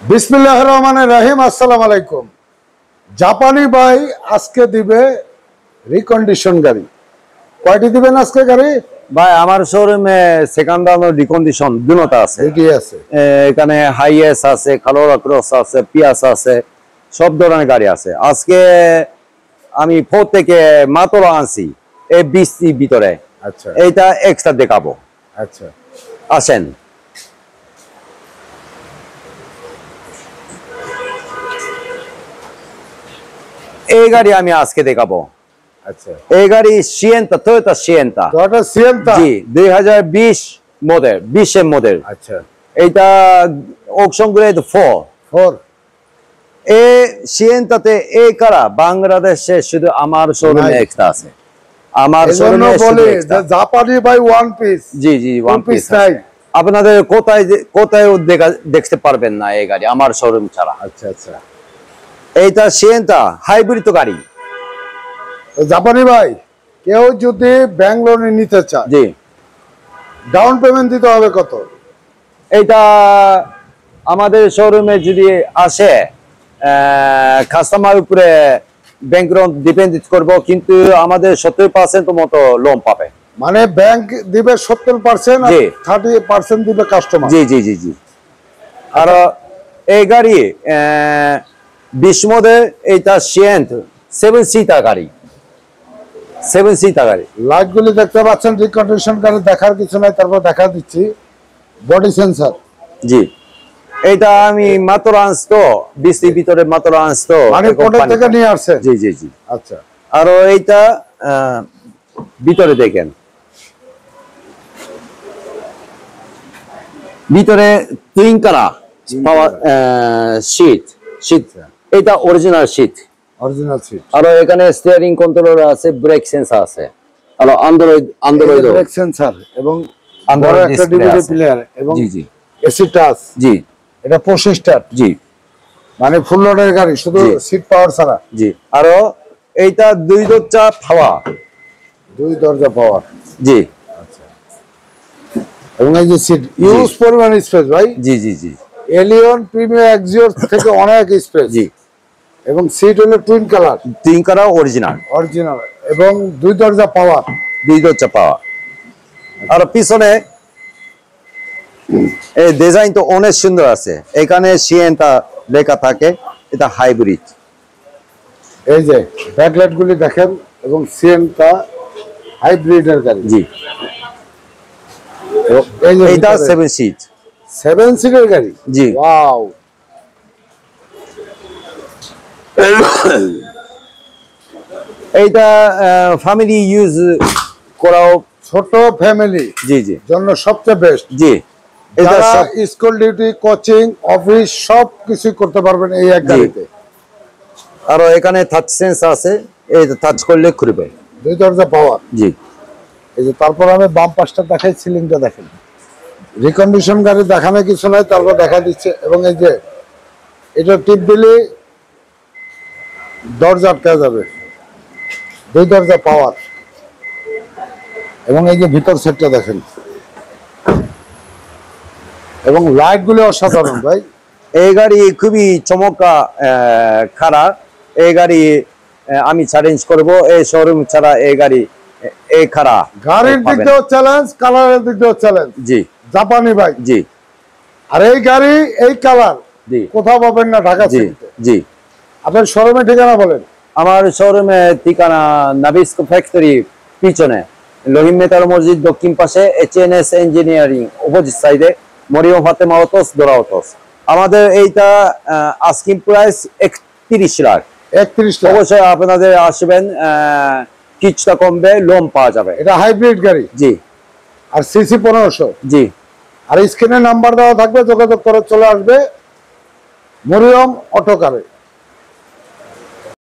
বিসমিল্লাহির রহমানির রহিম। আসসালামু আলাইকুম। জাপানি ভাই আজকে দিবে রিকন্ডিশন গাড়ি। কয়টি দিবেন আজকে গাড়ি? ভাই আমার শোরুমে সেকেন্ড হ্যান্ড ও রিকন্ডিশন দুটোটা আছে। এটি আছে এখানে হাইএস আছে, কালোরা ক্রস আছে, পিয়াস আছে, সব ধরনের গাড়ি আছে। আজকে আমি ফোর থেকে মাতলা আনছি এই 20 ভিতরে। আচ্ছা, এইটা এক্সট্রা দেখাবো। আচ্ছা আসেন। এই গাড়ি আমি আজকে দেখাবো। আচ্ছা, এই গাড়ি Sienta, Toyota Sienta. Toyota Sienta জি, 2020 মডেল, 20 এর মডেল। আচ্ছা, এইটা অকশন গ্রেড 4। এই সিয়েন্তাতে এই কারা বাংলাদেশে শুধু আমার শোরুমে এক্সট্রা আছে। আমার শোরুমে বলে যে জাপানি ভাই ওয়ান পিস। জি জি, ওয়ান পিস নাই। আপনাদের কোথায় দেখতে পারবেন না এই গাড়ি আমার শোরুম ছাড়া। আচ্ছা আচ্ছা, এইটা সিয়েন্তা হাইব্রিড গাড়ি। জাপানি ভাই কেউ যদি ব্যাংক লোনে নিতে চায়, জি, ডাউন পেমেন্ট দিতে হবে কত? এইটা আমাদের শোরুমে যদি আসে কাস্টমার উপরে ব্যাংক লোন ডিপেন্ড করব, কিন্তু আমাদের 70% মতো লোন পাবে। মানে ব্যাংক দিবে 70%, জি, 30% দিবে কাস্টমার। জি জি জি জি। আর এই গাড়ি 20 মডেল, এইটা সিয়েন্ট 7 সিটার গাড়ি। 7 সিটার গাড়ি। লাইট গুলি দেখতে পাচ্ছেন, রিকন্ডিশন গাড়ি দেখার কিছু নাই, তারপর দেখা দিচ্ছি বডি সেন্সর। জি, এইটা আমি মাত্র আনতো 20 ভিতরে, মাত্র আনতো মানে কোথা থেকে নিয়ে আসছে? জি জি জি। আচ্ছা, আর এইটা ভিতরে দেখেন, ভিতরে টুইন কারা পাওয়ার শীট। এটা অরিজিনাল শীট, অরিজিনাল সিট। আর এখানে স্টিয়ারিং কন্ট্রোলার আছে, ব্রেক সেন্সর আছে, আর অ্যান্ড্রয়েড ব্রেক সেন্সর এবং Android একটা display ডিভিডি আছে। প্লেয়ার এবং জি জি এসি টাচ। জি এটা 25 স্টার, জি মানে ফুল লোডের গাড়ি, শুধু জি। সিট পাওয়ার ছাড়া। জি। আর এইটা 2 দরজা পাওয়া। 2 দরজা পাওয়ার। জি। আচ্ছা, এবং এই যে সিট ইউজ পরিমাণ স্পেস ভাই। জি জি জি এলিয়ন প্রিমিয়ার এক্সিওর থেকে অনেক স্পেস। জি। এবং সিট হলো টুইন কালার, টুইন কারা অরিজিনাল, অরিজিনাল, এবং 2 দরজা পাওয়ার। 2 দরজা পাওয়া। আর পিছনে এই ডিজাইন তো অনেক সুন্দর আছে। এখানে সিয়েন্টা লেখা থাকে, এটা হাইব্রিড। এই যে ব্যাকলাইট গুলি দেখেন, এবং সিয়েন্টা হাইব্রিডের গাড়ি। জি, এই যে এটা 7 সিট। 7 সিটের গাড়ি। জি। ওয়াও। এইটা ফ্যামিলি ইউজ করাও, ছোট ফ্যামিলি জি জি জন্য সবচেয়ে বেস্ট। জি। এটা যারা সব স্কুল ডিউটি, কোচিং, অফিস সব কিছু করতে পারবেন এই এক গাড়িতে। আর এখানে টাচ সেন্স আছে, এই টাচ করলে ঘুরবে। 2 দরজা পাওয়ার। জি। এই যে তারপর আমি বাম পাশটা দেখাই, সিলিংটা দেখেন। রিকন্ডিশন গাড়ি দেখানো কিছু নাই, তারপর দেখা দিচ্ছে। এবং এই যে এটা টিপ দিলে দরজা আটকা যাবে। 2 দরজা পাওয়ার। এবং এই যে ভিতর সেটটা দেখেন, এবং লাইট গুলো অসাধারণ ভাই। এই গাড়ি খুবই চমৎকার খারাপ। এই গাড়ি আমি চ্যালেঞ্জ করব, এই শোরুম ছাড়া এই গাড়ি এই খারাপ। গাড়ির দিক দিয়েও চ্যালেঞ্জ, কালারের দিক দিয়েও চ্যালেঞ্জ। জি, জাপানি ভাই। জি। আর এই গাড়ি, এই কালার জি, কোথাও পাবেন না ঢাকা জি সিটিতে। জি। আপনার শোরুমের ঠিকানা বলেন। আমার শোরুমে ঠিকানা নাবিস্কো ফ্যাক্টরি পিছনে, রহিম মেতার মসজিদ দক্ষিণ পাশে, HNS ইঞ্জিনিয়ারিং অপোজিট সাইডে, মরিয়ম ফাতেমা অটোস, দোরা অটোস। আমাদের এইটা আস্কিং প্রাইস 31 লাখ। 31 লাখ। অবশ্যই আপনাদের আসবেন, কিছুটা কমবে, লোন পাওয়া যাবে। এটা হাইব্রিড গাড়ি। জি। আর সিসি 1500। জি। আর স্ক্রিনে নাম্বার দেওয়া থাকবে, যোগাযোগ করে চলে আসবে মরিয়ম অটো কারে।